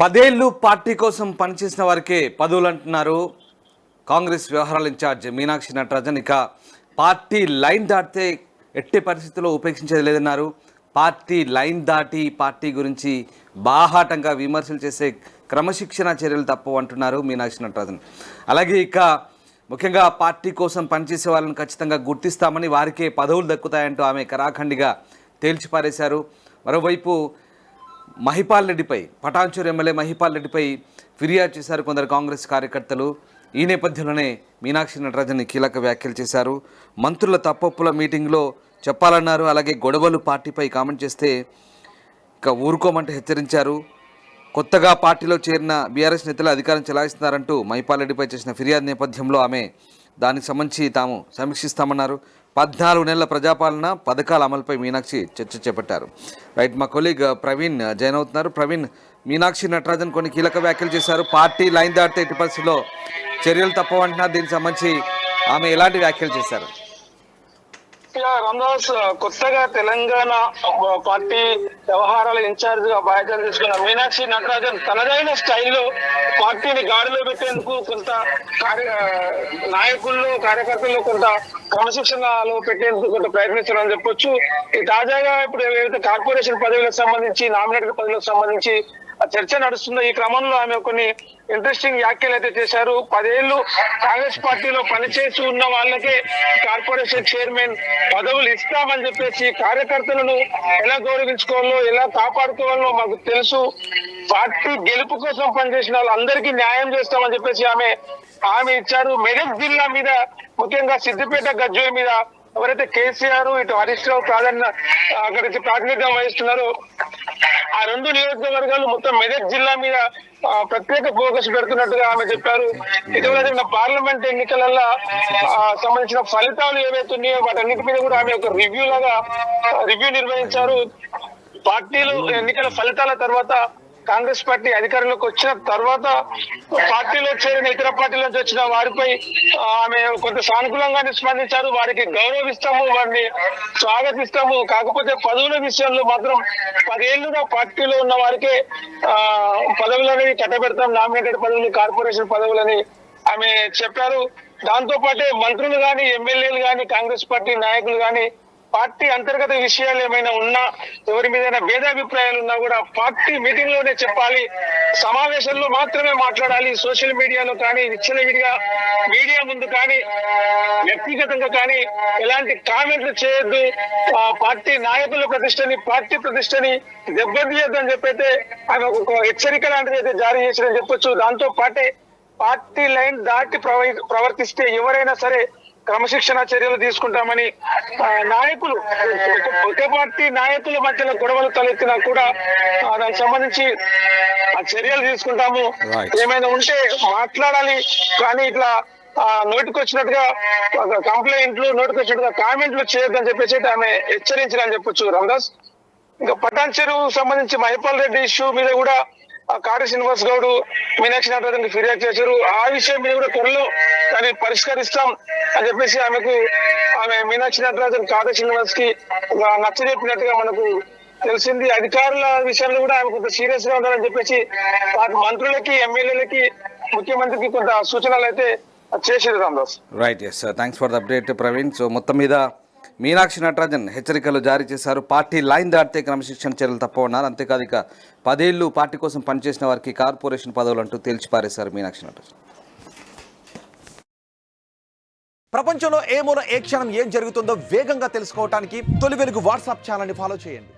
10 ఏళ్లు పార్టీ కోసం పనిచేసిన వారికే పదవులు అంటున్నారు కాంగ్రెస్ వ్యవహారాల ఇన్ఛార్జ్ మీనాక్షి నటరాజన్. ఇక పార్టీ లైన్ దాటితే ఎట్టి పరిస్థితుల్లో ఉపేక్షించేది లేదన్నారు. పార్టీ లైన్ దాటి పార్టీ గురించి బాహాటంగా విమర్శలు చేసే క్రమశిక్షణ చర్యలు తప్పవు అంటున్నారు మీనాక్షి నటరాజన్. అలాగే ఇక ముఖ్యంగా పార్టీ కోసం పనిచేసే వాళ్ళని ఖచ్చితంగా గుర్తిస్తామని, వారికే పదవులు దక్కుతాయంటూ ఆమె కరాఖండిగా తేల్చిపారేశారు. మరోవైపు మహిపాల్ రెడ్డిపై, పటాన్చెరు ఎమ్మెల్యే మహిపాల్ రెడ్డిపై ఫిర్యాదు చేశారు కొందరు కాంగ్రెస్ కార్యకర్తలు. ఈ నేపథ్యంలోనే మీనాక్షి నటరాజన్ కీలక వ్యాఖ్యలు చేశారు. మంత్రుల తప్పొప్పుల మీటింగ్లో చెప్పాలన్నారు. అలాగే గొడవలు పార్టీపై కామెంట్ చేస్తే ఇక ఊరుకోమంటే హెచ్చరించారు. కొత్తగా పార్టీలో చేరిన బీఆర్ఎస్ నేతలు అధికారం చెలాయిస్తున్నారంటూ మహిపాల్ రెడ్డిపై చేసిన ఫిర్యాదు నేపథ్యంలో ఆమె దానికి సంబంధించి తాము సమీక్షిస్తామన్నారు. 14 నెలల ప్రజాపాలన పథకాల అమలుపై మీనాక్షి చర్చ చేపట్టారు. రైట్, మా కొలీగ్ ప్రవీణ్ జాయిన్ అవుతున్నారు. ప్రవీణ్, మీనాక్షి నటరాజన్ కొన్ని కీలక వ్యాఖ్యలు చేశారు. పార్టీ లైన్ దాటితే ఎట్టి పరిస్థితుల్లో చర్యలు తప్పవంటున్నారు. దీనికి సంబంధించి ఆమె ఎలాంటి వ్యాఖ్యలు చేశారు? రామదాస్, కొత్తగా తెలంగాణ పార్టీ వ్యవహారాల ఇన్ఛార్జ్ గా బాధ్యతలు తీసుకున్న మీనాక్షి నటరాజన్ తనదైన స్టైల్లో పార్టీని గాడిలో పెట్టేందుకు కొంత నాయకుల్లో కార్యకర్తల్లో కొంత క్రమశిక్షణలో పెట్టేందుకు కొంత ప్రయత్నిస్తున్నారని చెప్పొచ్చు. ఈ తాజాగా ఇప్పుడు ఏదైతే కార్పొరేషన్ పదవులకు సంబంధించి, నామినేటెడ్ పదవులకు సంబంధించి చర్చ నడుస్తుందో ఈ క్రమంలో ఆమె కొన్ని ఇంట్రెస్టింగ్ వ్యాఖ్యలు అయితే చేశారు. 10 ఏళ్లు కాంగ్రెస్ పార్టీలో పనిచేసి ఉన్న వాళ్ళకే కార్పొరేషన్ చైర్మన్ పదవులు ఇస్తామని చెప్పేసి కార్యకర్తలను ఎలా గౌరవించుకోవాలో, ఎలా కాపాడుకోవాలో మాకు తెలుసు. పార్టీ గెలుపు కోసం పనిచేసిన వాళ్ళందరికీ న్యాయం చేస్తామని చెప్పేసి ఆమె ఇచ్చారు. మెదక్ జిల్లా మీద, ముఖ్యంగా సిద్దిపేట గజ్వేల్ మీద ఎవరైతే కేసీఆర్ ఇటు హరీష్ రావు అక్కడికి ప్రాతినిధ్యం వహిస్తున్నారో ఆ 2 నియోజకవర్గాలు మొత్తం మెదక్ జిల్లా మీద ప్రత్యేక ఫోకస్ పెడుతున్నట్టుగా ఆమె చెప్పారు. ఇటీవల జరిగిన పార్లమెంట్ ఎన్నికలలో సంబంధించిన ఫలితాలు ఏవైతే ఉన్నాయో వాటన్నిటి మీద కూడా ఆమె ఒక రివ్యూ నిర్వహించారు. పార్టీలు ఎన్నికల ఫలితాల తర్వాత కాంగ్రెస్ పార్టీ అధికారంలోకి వచ్చిన తర్వాత పార్టీలో చేరిన ఇతర పార్టీల నుంచి వచ్చిన వారిపై ఆమె కొంత సానుకూలంగానే స్పందించారు. వారికి గౌరవిస్తాము, వారిని స్వాగతిస్తాము. కాకపోతే పదవుల విషయంలో మాత్రం 10 ఏళ్లుగా పార్టీలో ఉన్న వారికే పదవులు అనేవి కట్టబెడతాం, నామినేటెడ్ పదవులు, కార్పొరేషన్ పదవులని ఆమె చెప్పారు. దాంతో పాటే మంత్రులు గాని, ఎమ్మెల్యేలు గాని, కాంగ్రెస్ పార్టీ నాయకులు గాని పార్టీ అంతర్గత విషయాలు ఏమైనా ఉన్నా, ఎవరి మీద భేదాభిప్రాయాలు ఉన్నా కూడా పార్టీ మీటింగ్ లోనే చెప్పాలి, సమావేశంలో మాత్రమే మాట్లాడాలి. సోషల్ మీడియాలో కానీ, విచ్చలవిడిగా మీడియా ముందు కానీ, వ్యక్తిగతంగా కానీ ఎలాంటి కామెంట్లు చేయొద్దు. పార్టీ నాయకుల ప్రతిష్టని, పార్టీ ప్రతిష్టని దెబ్బతీయొద్దని చెప్పైతే ఆమె ఒక హెచ్చరిక లాంటిది అయితే జారీ చేసిందని చెప్పొచ్చు. దాంతో పాటే పార్టీ లైన్ దాటి ప్రవర్తిస్తే ఎవరైనా సరే క్రమశిక్షణ చర్యలు తీసుకుంటామని నాయకులు, ఒకే పార్టీ నాయకుల మధ్యలో గొడవలు తలెత్తినా కూడా దానికి సంబంధించి చర్యలు తీసుకుంటాము, ఏమైనా ఉంటే మాట్లాడాలి, కానీ ఇట్లా నోటికొచ్చినట్టుగా కంప్లైంట్లు, నోటికొచ్చినట్టుగా కామెంట్లు చేయొద్దని చెప్పేసి ఆమె హెచ్చరించారని చెప్పొచ్చు. రామదాస్, ఇంకా పటాన్చెరు సంబంధించి మహిపాల్ రెడ్డి ఇష్యూ మీద కూడా కారు శ్రీనివాస్ గౌడ్ మీనాక్షి నటరాజన్ ఫిర్యాదు చేశారు. ఆ విషయం మీద కూడా త్వరలో దాన్ని పరిష్కరిస్తాం అని చెప్పేసి ఆమె మీనాక్షి నటరాజన్ కారు శ్రీనివాస్ కి నచ్చజెప్పినట్టుగా మనకు తెలిసింది. అధికారుల విషయంలో కూడా ఆమె కొంత సీరియస్ గా ఉండాలని చెప్పేసి మంత్రులకి, ఎమ్మెల్యేలకి, ముఖ్యమంత్రికి కొంత సూచనలు అయితే చేసేది. Ramdas, right, yes, thanks for the update Praveen. So మొత్తం మీద మీనాక్షి నటరాజన్ హెచ్చరికలు జారీ చేశారు. పార్టీ లైన్ దాటితే క్రమశిక్షణ చర్యలు తప్పవన్నారు. అంతేకాదు ఇక 10 ఏళ్లు పార్టీ కోసం పనిచేసిన వారికి కార్పొరేషన్ పదవులు అంటూ తేల్చిపారేశారు మీనాక్షి నటరాజన్. ప్రపంచంలో ఏ మూల ఏ క్షణం ఏం జరుగుతుందో వేగంగా తెలుసుకోవడానికి తొలి వెలుగు వాట్సాప్ ఛానల్ని ఫాలో చేయండి.